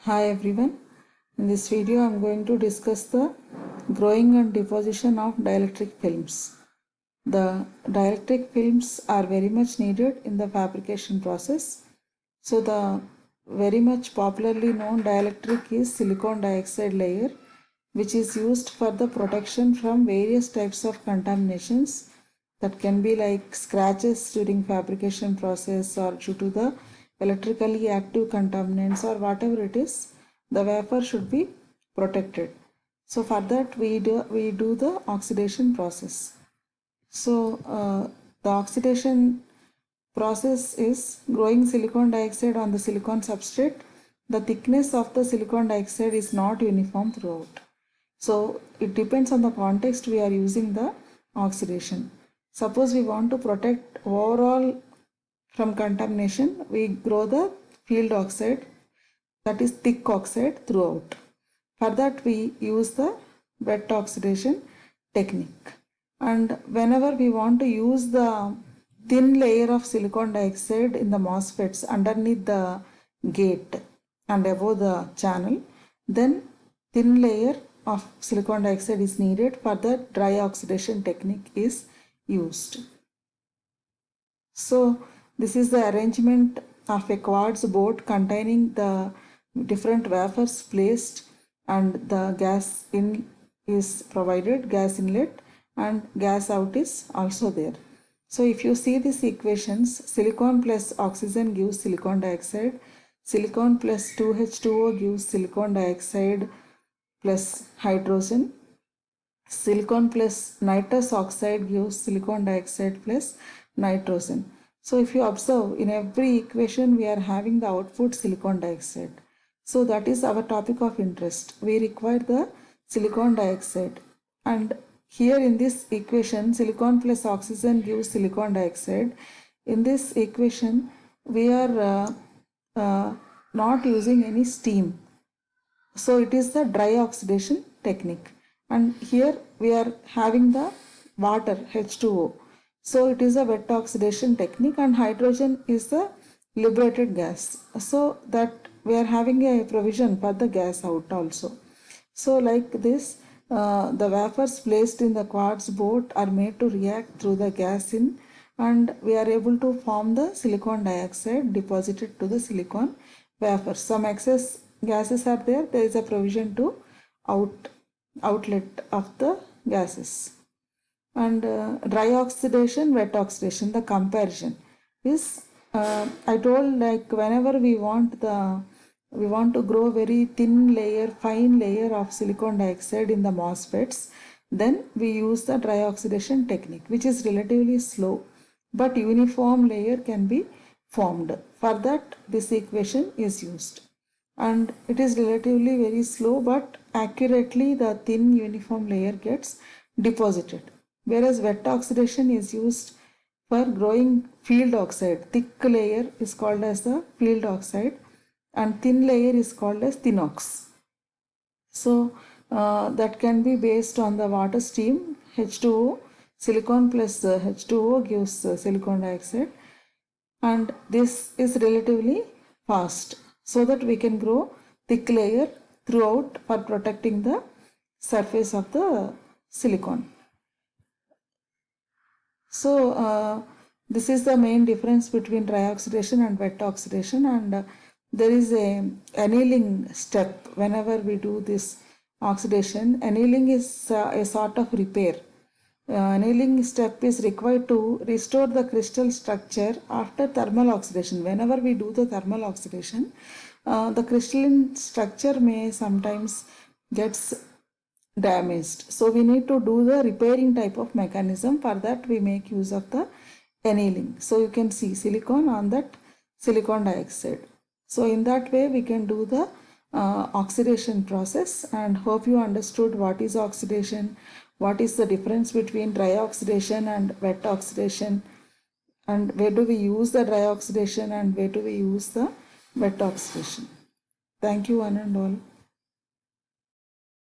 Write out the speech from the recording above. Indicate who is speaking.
Speaker 1: Hi everyone, in this video I am going to discuss the growing and deposition of dielectric films. The dielectric films are very much needed in the fabrication process. So the very much popularly known dielectric is silicon dioxide layer, which is used for the protection from various types of contaminations that can be like scratches during fabrication process or due to the electrically active contaminants or whatever it is, the wafer should be protected. So for that we do the oxidation process. So the oxidation process is growing silicon dioxide on the silicon substrate. The thickness of the silicon dioxide is not uniform throughout. So it depends on the context we are using the oxidation. Suppose we want to protect overall from contamination, we grow the field oxide, that is thick oxide throughout. For that we use the wet oxidation technique. And whenever we want to use the thin layer of silicon dioxide in the MOSFETs underneath the gate and above the channel, then thin layer of silicon dioxide is needed. For the dry oxidation technique is used. So this is the arrangement of a quartz board containing the different wafers placed, and the gas in is provided, gas inlet and gas out is also there. So if you see these equations, silicon plus oxygen gives silicon dioxide, silicon plus 2H2O gives silicon dioxide plus hydrogen, silicon plus nitrous oxide gives silicon dioxide plus nitrogen. So if you observe, in every equation we are having the output silicon dioxide. So that is our topic of interest. We require the silicon dioxide, and here in this equation silicon plus oxygen gives silicon dioxide. In this equation we are not using any steam. So it is the dry oxidation technique, and here we are having the water H2O. So it is a wet oxidation technique, and hydrogen is the liberated gas. So that we are having a provision for the gas out also. So like this, the wafers placed in the quartz board are made to react through the gas in, and we are able to form the silicon dioxide deposited to the silicon wafer. Some excess gases are there, there is a provision to outlet of the gases. And dry oxidation, wet oxidation, the comparison is I told, like whenever we want to grow very thin layer, fine layer of silicon dioxide in the MOSFETs, then we use the dry oxidation technique, which is relatively slow, but uniform layer can be formed. For that this equation is used, and it is relatively very slow, but accurately the thin uniform layer gets deposited. Whereas wet oxidation is used for growing field oxide. Thick layer is called as the field oxide and thin layer is called as thinox. So that can be based on the water steam, H2O, silicon plus H2O gives silicon dioxide, and this is relatively fast, so that we can grow thick layer throughout for protecting the surface of the silicon. So this is the main difference between dry oxidation and wet oxidation, and there is a annealing step whenever we do this oxidation. Annealing is a sort of repair. Annealing step is required to restore the crystal structure after thermal oxidation. Whenever we do the thermal oxidation, the crystalline structure may sometimes gets damaged. So we need to do the repairing type of mechanism. For that we make use of the annealing. So you can see silicon on that silicon dioxide. So in that way we can do the oxidation process, and hope you understood what is oxidation, what is the difference between dry oxidation and wet oxidation, and where do we use the dry oxidation and where do we use the wet oxidation. Thank you one and all.